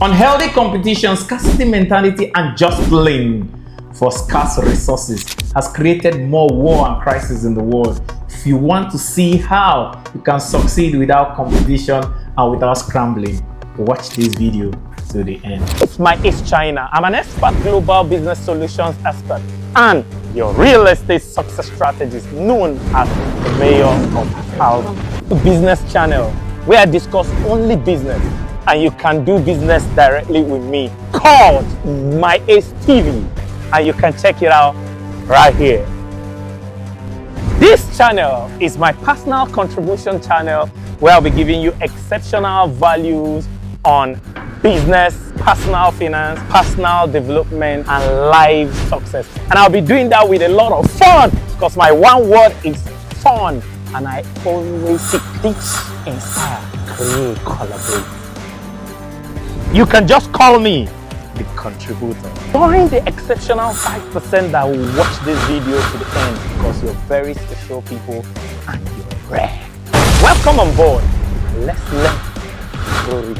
Unhealthy competition, scarcity mentality, and jostling for scarce resources has created more war and crisis in the world. If you want to see how you can succeed without competition and without scrambling, watch this video to the end. It's my Ace China. I'm an expert global business solutions expert and your real estate success strategist known as the mayor of House Business Channel, where I discuss only business and you can do business directly with me, called My Ace TV, and you can check it out right here. This channel is my personal contribution channel where I'll be giving you exceptional values on business, personal finance, personal development, and life success. And I'll be doing that with a lot of fun because my one word is fun. And I always seek, teach, inspire, create, collaborate. You can just call me the contributor. Join the exceptional 5% that will watch this video to the end because you're very special people and you're rare. Welcome on board. Let's grow rich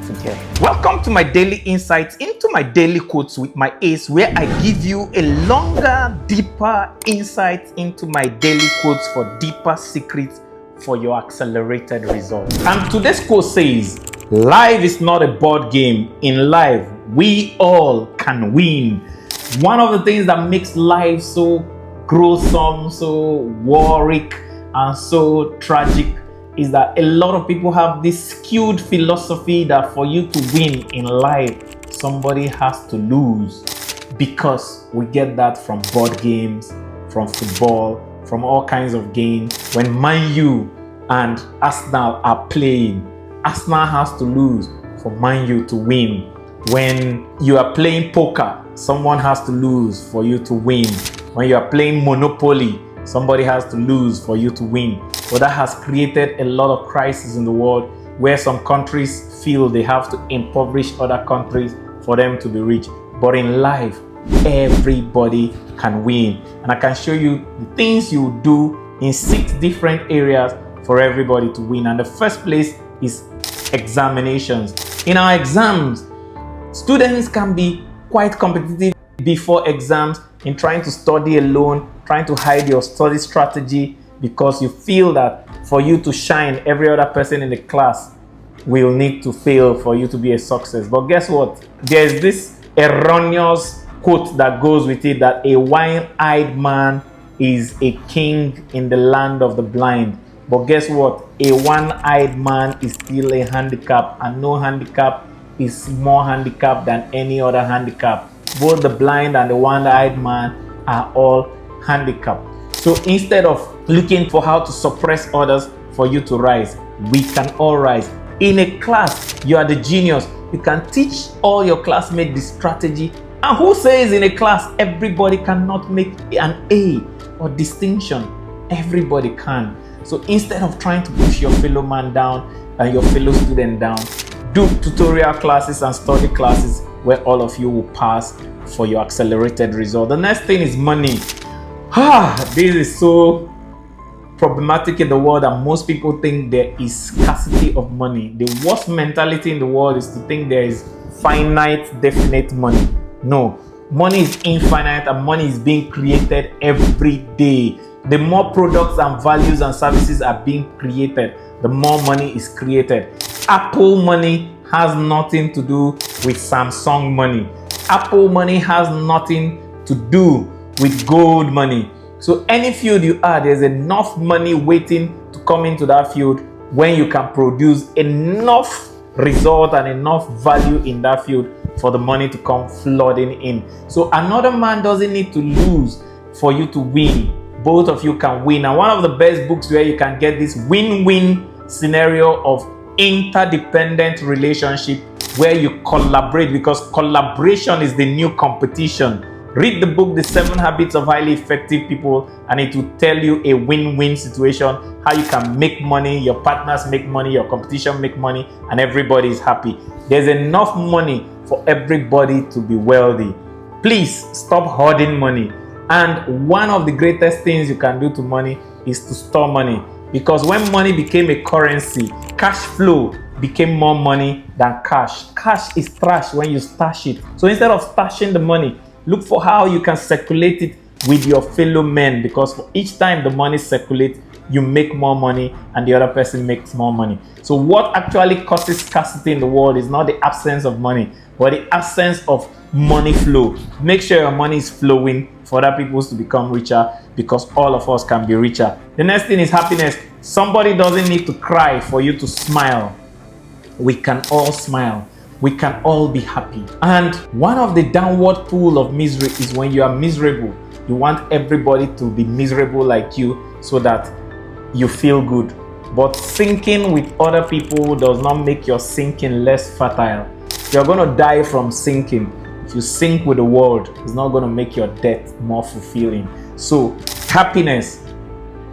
together. Welcome to my daily insights into my daily quotes with my Ace, where I give you a longer, deeper insight into my daily quotes for deeper secrets for your accelerated results. And today's quote says, life is not a board game. In life, we all can win. One of the things that makes life so gruesome, so warwick, and so tragic is that a lot of people have this skewed philosophy that for you to win in life, somebody has to lose, because we get that from board games, from football, from all kinds of games. When Man U and Arsenal are playing, Arsenal has to lose for Man U to win. When you are playing poker, someone has to lose for you to win. When you are playing Monopoly, somebody has to lose for you to win. But that has created a lot of crisis in the world where some countries feel they have to impoverish other countries for them to be rich. But in life, everybody can win. And I can show you the things you do in 6 different areas for everybody to win. And the first place is examinations. In our exams, students can be quite competitive before exams in trying to study alone, trying to hide your study strategy, because you feel that for you to shine, every other person in the class will need to fail for you to be a success. But guess what? There's this erroneous quote that goes with it, that a one-eyed man is a king in the land of the blind. But guess what? A one-eyed man is still a handicap, and no handicap is more handicapped than any other handicap. Both the blind and the one-eyed man are all handicapped. So instead of looking for how to suppress others for you to rise, we can all rise. In a class, you are the genius. You can teach all your classmates the strategy. And who says in a class everybody cannot make an A or distinction? Everybody can. So instead of trying to push your fellow man down and your fellow student down, do tutorial classes and study classes where all of you will pass for your accelerated result. The next thing is money. This is so problematic in the world that most people think there is scarcity of money. The worst mentality in the world is to think there is finite, definite money. No, money is infinite and money is being created every day. The more products and values and services are being created, the more money is created. Apple money has nothing to do with Samsung money. Apple money has nothing to do with gold money. So any field you are, there's enough money waiting to come into that field when you can produce enough result and enough value in that field for the money to come flooding in. So another man doesn't need to lose for you to win. Both of you can win. And one of the best books where you can get this win-win scenario of interdependent relationship where you collaborate, because collaboration is the new competition. Read the book, The 7 Habits of Highly Effective People, and it will tell you a win-win situation, how you can make money, your partners make money, your competition make money, and everybody is happy. There's enough money for everybody to be wealthy. Please stop hoarding money. And one of the greatest things you can do to money is to store money. Because when money became a currency, cash flow became more money than cash. Cash is trash when you stash it. So instead of stashing the money, look for how you can circulate it with your fellow men, because for each time the money circulates, you make more money and the other person makes more money. So what actually causes scarcity in the world is not the absence of money, but the absence of money flow. Make sure your money is flowing for other people to become richer, because all of us can be richer. The next thing is happiness. Somebody doesn't need to cry for you to smile. We can all smile. We can all be happy. And one of the downward pull of misery is when you are miserable. You want everybody to be miserable like you so that you feel good. But sinking with other people does not make your sinking less fertile. You're going to die from sinking. If you sink with the world, it's not going to make your death more fulfilling. So, happiness.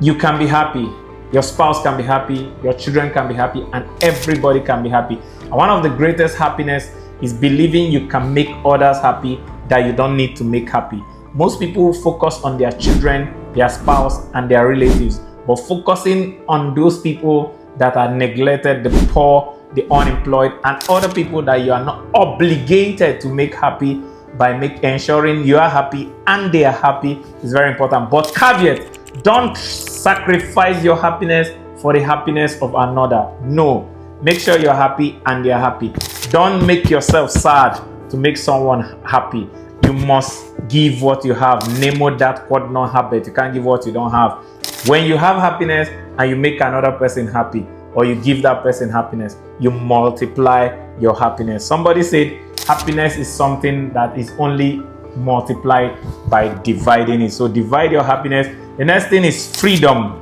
You can be happy. Your spouse can be happy. Your children can be happy. And everybody can be happy. And one of the greatest happiness is believing you can make others happy that you don't need to make happy. Most people focus on their children, their spouse, and their relatives. But focusing on those people that are neglected, the poor, the unemployed, and other people that you are not obligated to make happy by ensuring you are happy and they are happy is very important. But caveat, don't sacrifice your happiness for the happiness of another. No, make sure you're happy and they're happy. Don't make yourself sad to make someone happy. You must give what you have. Nemo that quod non habet. You can't give what you don't have. When you have happiness and you make another person happy, or you give that person happiness, you multiply your happiness. Somebody said happiness is something that is only multiplied by dividing it. So divide your happiness. The next thing is freedom.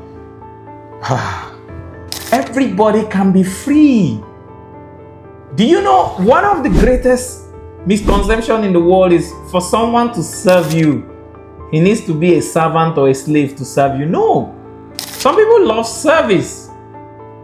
Everybody can be free. Do you know one of the greatest misconception in the world is for someone to serve you, he needs to be a servant or a slave to serve you? No. Some people love service.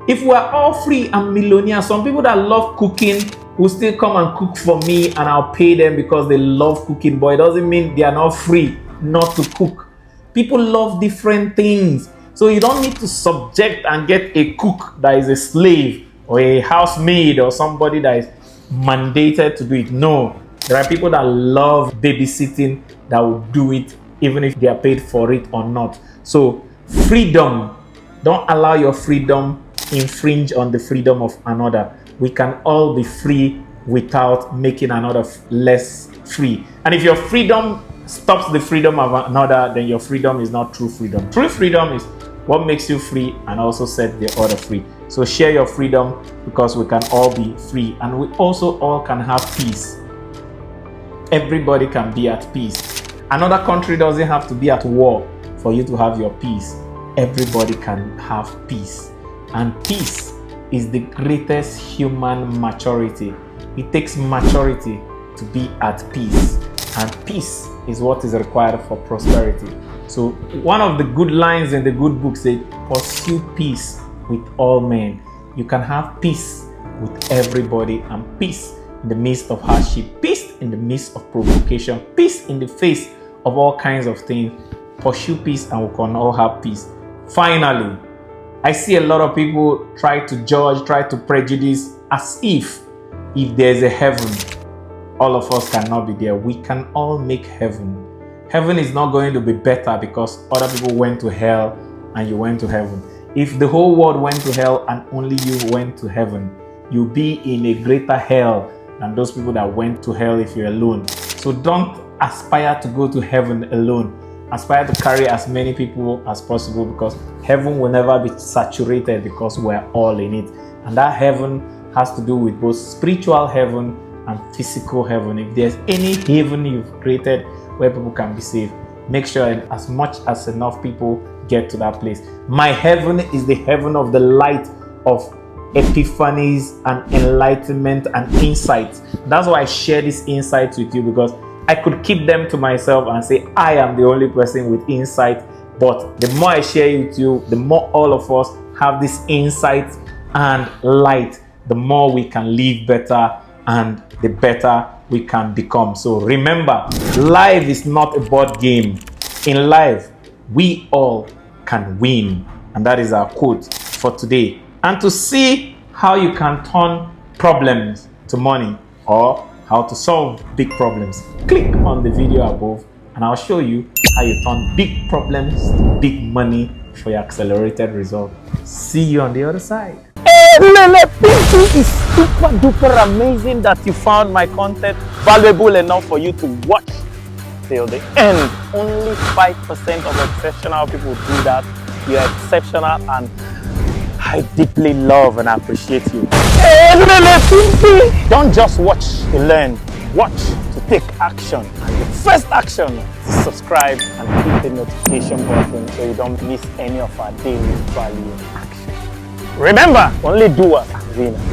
If we are all free and millionaires, some people that love cooking will still come and cook for me and I'll pay them because they love cooking, but it doesn't mean they are not free not to cook. People love different things. So you don't need to subject and get a cook that is a slave or a housemaid or somebody that is mandated to do it. No, there are people that love babysitting that will do it even if they are paid for it or not. So freedom, don't allow your freedom infringe on the freedom of another. We can all be free without making another less free. And if your freedom stops the freedom of another, then your freedom is not true freedom. True freedom is what makes you free and also set the other free. So share your freedom, because we can all be free and we also all can have peace. Everybody can be at peace. Another country doesn't have to be at war for you to have your peace. Everybody can have peace. And peace is the greatest human maturity. It takes maturity to be at peace. And peace is what is required for prosperity. So one of the good lines in the good book says, pursue peace with all men. You can have peace with everybody, and peace in the midst of hardship, peace in the midst of provocation, peace in the face of all kinds of things. Pursue peace and we can all have peace. Finally, I see a lot of people try to judge, try to prejudice as if there's a heaven, all of us cannot be there. We can all make heaven. Heaven is not going to be better because other people went to hell and you went to heaven. If the whole world went to hell and only you went to heaven, you'll be in a greater hell than those people that went to hell if you're alone. So don't aspire to go to heaven alone. Aspire to carry as many people as possible, because heaven will never be saturated because we're all in it. And that heaven has to do with both spiritual heaven and physical heaven. If there's any heaven you've created where people can be saved, make sure as much as enough people get to that place. My heaven is the heaven of the light of epiphanies and enlightenment and insights. That's why I share these insights with you, because I could keep them to myself and say I am the only person with insight. But the more I share it with you, the more all of us have this insight and light, the more we can live better and the better we can become. So remember, life is not a board game. In life, we all can win. And that is our quote for today. And to see how you can turn problems to money or how to solve big problems, click on the video above and I'll show you how you turn big problems to big money for your accelerated result. See you on the other side. Hey, Lele Pinky, is super duper amazing that you found my content valuable enough for you to watch till the end. Only 5% of exceptional people do that. You're exceptional and I deeply love and appreciate you. Hey, Lele Pinky! Don't just watch to learn, watch to take action. And the first action is subscribe and hit the notification button so you don't miss any of our daily value action. Remember, only doers are winners.